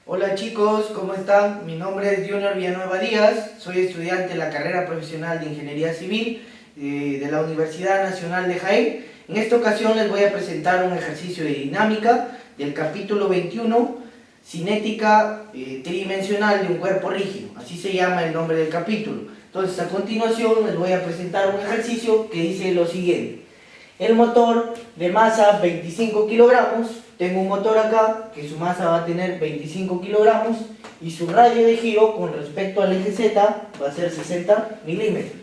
Hola chicos, ¿cómo están? Mi nombre es Junior Villanueva Díaz, soy estudiante de la carrera profesional de Ingeniería Civil de la Universidad Nacional de Jaén. En esta ocasión les voy a presentar un ejercicio de dinámica del capítulo 21, cinética tridimensional de un cuerpo rígido, así se llama el nombre del capítulo. Entonces a continuación les voy a presentar un ejercicio que dice lo siguiente. El motor de masa 25 kilogramos, tengo un motor acá que su masa va a tener 25 kilogramos y su radio de giro con respecto al eje Z va a ser 60 milímetros.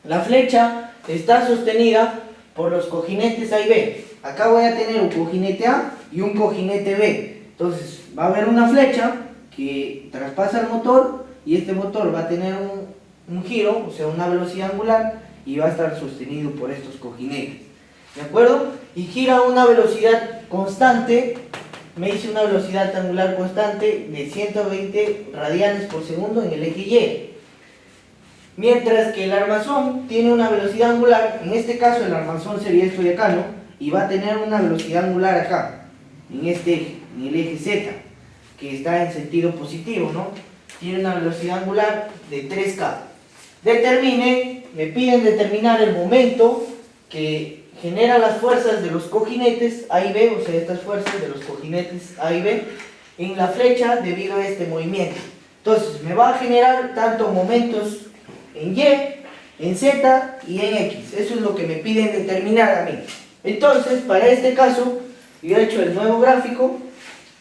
La flecha está sostenida por los cojinetes A y B. Acá voy a tener un cojinete A y un cojinete B. Entonces va a haber una flecha que traspasa el motor y este motor va a tener un giro, o sea una velocidad angular, y va a estar sostenido por estos cojinetes, ¿de acuerdo? Y gira a una velocidad constante, me dice una velocidad angular constante de 120 radianes por segundo en el eje Y. Mientras que el armazón tiene una velocidad angular, en este caso el armazón sería esto de acá, ¿no? Y va a tener una velocidad angular acá, en este eje, en el eje Z, que está en sentido positivo, ¿no? Tiene una velocidad angular de 3K. Me piden determinar el momento que genera las fuerzas de los cojinetes A y B, o sea, estas fuerzas de los cojinetes A y B, en la flecha debido a este movimiento. Entonces, me va a generar tanto momentos en Y, en Z y en X. Eso es lo que me piden determinar a mí. Entonces, para este caso, yo he hecho el nuevo gráfico,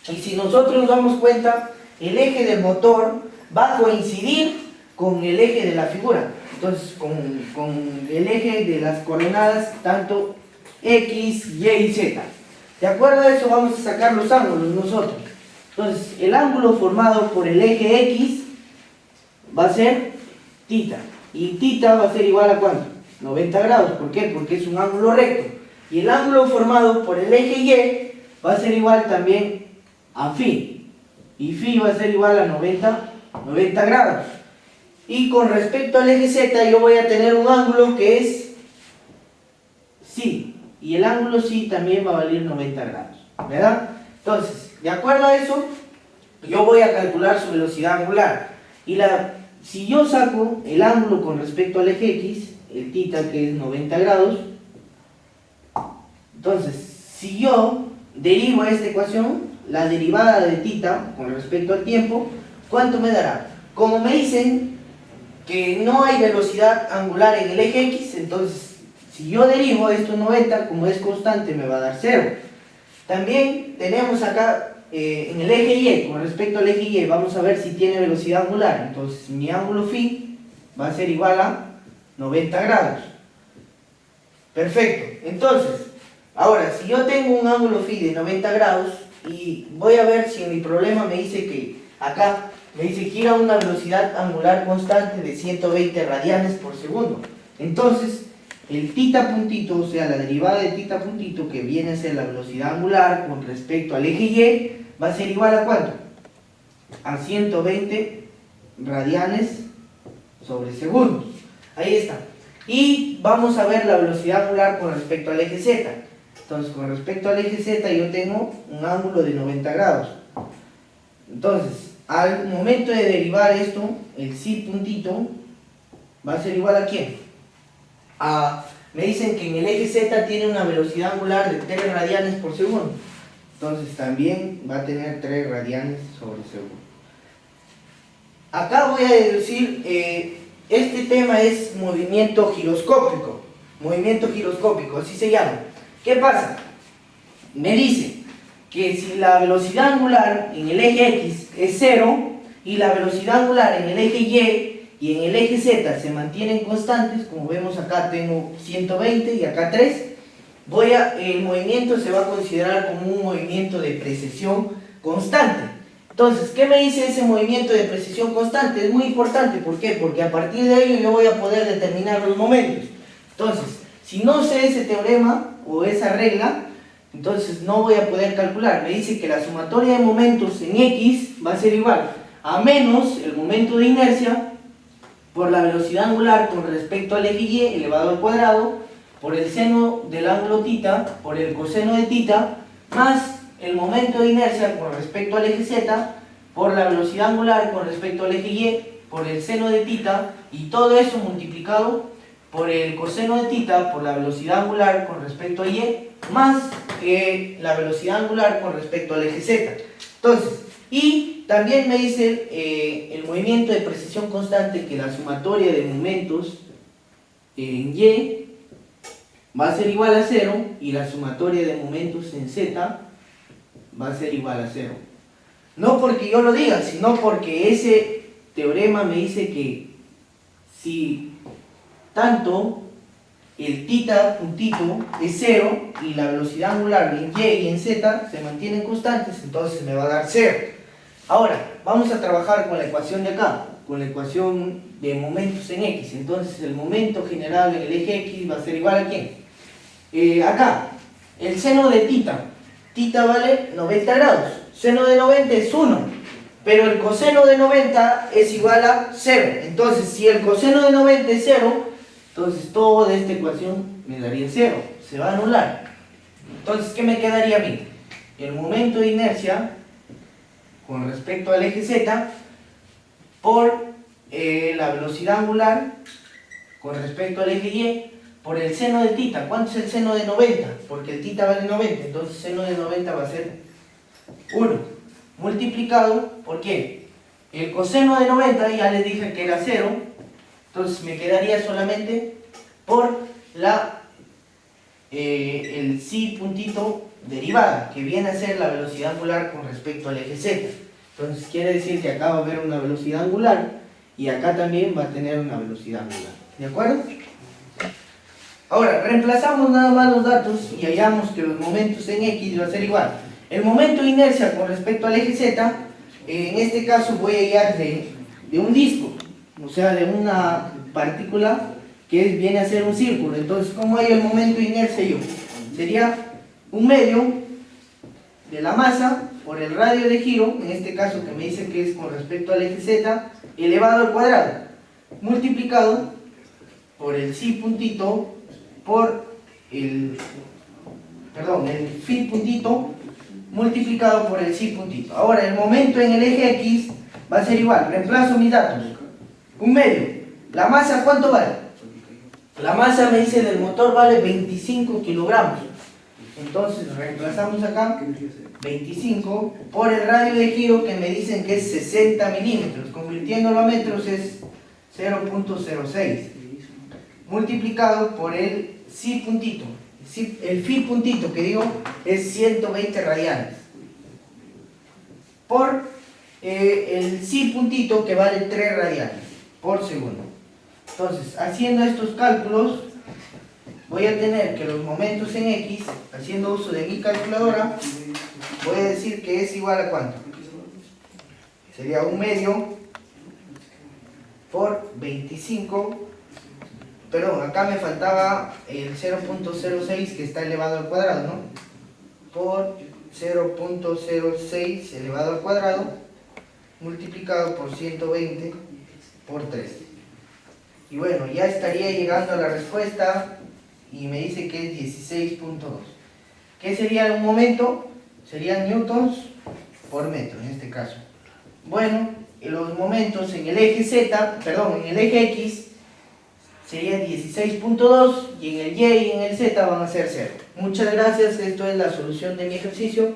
y si nosotros nos damos cuenta, el eje del motor va a coincidir con el eje de la figura. Entonces, con el eje de las coordenadas, tanto X, Y y Z. De acuerdo a eso, vamos a sacar los ángulos nosotros. Entonces, el ángulo formado por el eje X va a ser θ. Y θ va a ser igual a ¿cuánto? 90 grados. ¿Por qué? Porque es un ángulo recto. Y el ángulo formado por el eje Y va a ser igual también a φ. Y φ va a ser igual a 90 grados. Y con respecto al eje Z yo voy a tener un ángulo que es φ, y el ángulo φ también va a valer 90 grados, ¿verdad? Entonces, de acuerdo a eso, yo voy a calcular su velocidad angular. Si yo saco el ángulo con respecto al eje X, el θ que es 90 grados, entonces, si yo derivo esta ecuación, la derivada de θ con respecto al tiempo, ¿cuánto me dará? Como me dicen que no hay velocidad angular en el eje X, entonces si yo derivo esto 90, como es constante, me va a dar 0. También tenemos acá en el eje Y, con respecto al eje Y, vamos a ver si tiene velocidad angular. Entonces mi ángulo φ va a ser igual a 90 grados. Perfecto. Entonces, ahora, si yo tengo un ángulo φ de 90 grados, y voy a ver si en mi problema me dice que acá me dice gira a una velocidad angular constante de 120 radianes por segundo. Entonces, el θ puntito, o sea, la derivada de θ puntito, que viene a ser la velocidad angular con respecto al eje Y, va a ser igual a ¿cuánto? A 120 radianes sobre segundos. Ahí está. Y vamos a ver la velocidad angular con respecto al eje Z. Entonces, con respecto al eje Z yo tengo un ángulo de 90 grados. Entonces, al momento de derivar esto, el psi puntito va a ser igual a ¿quién? Me dicen que en el eje Z tiene una velocidad angular de 3 radianes por segundo. Entonces también va a tener 3 radianes sobre segundo. Acá voy a deducir, este tema es movimiento giroscópico. Movimiento giroscópico, así se llama. ¿Qué pasa? Me dice que si la velocidad angular en el eje X es 0 y la velocidad angular en el eje Y en el eje Z se mantienen constantes, como vemos acá tengo 120 y acá 3, el movimiento se va a considerar como un movimiento de precesión constante. Entonces, ¿qué me dice ese movimiento de precesión constante? Es muy importante, ¿por qué? Porque a partir de ello yo voy a poder determinar los momentos. Entonces, si no sé ese teorema o esa regla, entonces no voy a poder calcular. Me dice que la sumatoria de momentos en X va a ser igual a menos el momento de inercia por la velocidad angular con respecto al eje Y elevado al cuadrado por el seno del ángulo θ por el coseno de θ más el momento de inercia con respecto al eje Z, por la velocidad angular con respecto al eje Y, por el seno de θ, y todo eso multiplicado por el coseno de θ, por la velocidad angular con respecto a Y, más la velocidad angular con respecto al eje Z. Entonces, y también me dice el movimiento de precesión constante, que la sumatoria de momentos en Y va a ser igual a 0, y la sumatoria de momentos en Z va a ser igual a 0. No porque yo lo diga, sino porque ese teorema me dice que si tanto el θ puntito es 0 y la velocidad angular en Y y en Z se mantienen constantes, entonces me va a dar 0. Ahora, vamos a trabajar con la ecuación de acá, con la ecuación de momentos en X. Entonces el momento generado en el eje X va a ser igual a ¿quién? Acá, el seno de θ vale 90 grados, seno de 90 es 1, pero el coseno de 90 es igual a 0. Entonces, si el coseno de 90 es 0, entonces toda esta ecuación me daría 0, se va a anular. Entonces, ¿qué me quedaría a mí? El momento de inercia con respecto al eje Z por la velocidad angular con respecto al eje Y por el seno de θ. ¿Cuánto es el seno de 90? Porque el θ vale 90, entonces el seno de 90 va a ser 1, multiplicado por ¿qué? El coseno de 90, ya les dije que era 0, entonces me quedaría solamente por el psi puntito derivada, que viene a ser la velocidad angular con respecto al eje Z. Entonces quiere decir que acá va a haber una velocidad angular y acá también va a tener una velocidad angular. ¿De acuerdo? Ahora, reemplazamos nada más los datos y hallamos que los momentos en X va a ser igual. El momento de inercia con respecto al eje Z, en este caso voy a hallar de un disco, o sea, de una partícula que viene a ser un círculo. Entonces, ¿cómo hay el momento de inercia yo? Sería un medio de la masa por el radio de giro, en este caso que me dice que es con respecto al eje Z, elevado al cuadrado, multiplicado por el psi puntito por el phi puntito multiplicado por el psi puntito. Ahora, el momento en el eje X va a ser igual, reemplazo mis datos, un medio. ¿La masa cuánto vale? La masa me dice del motor vale 25 kilogramos. Entonces reemplazamos acá 25 por el radio de giro, que me dicen que es 60 milímetros, convirtiéndolo a metros es 0.06, multiplicado por el psi puntito. El phi puntito que digo es 120 radianes, por el psi puntito, que vale 3 radianes por segundo. Entonces, haciendo estos cálculos, voy a tener que los momentos en X, haciendo uso de mi calculadora, voy a decir que es igual a ¿cuánto? Sería un medio por 25, perdón, acá me faltaba el 0.06 que está elevado al cuadrado, ¿no? Por 0.06 elevado al cuadrado, multiplicado por 120 por 3. Y bueno, ya estaría llegando a la respuesta, y me dice que es 16.2. ¿Qué sería un momento? Serían newtons por metro en este caso. Bueno, los momentos en el eje Z, perdón, en el eje X serían 16.2 y en el Y y en el Z van a ser 0. Muchas gracias, esto es la solución de mi ejercicio.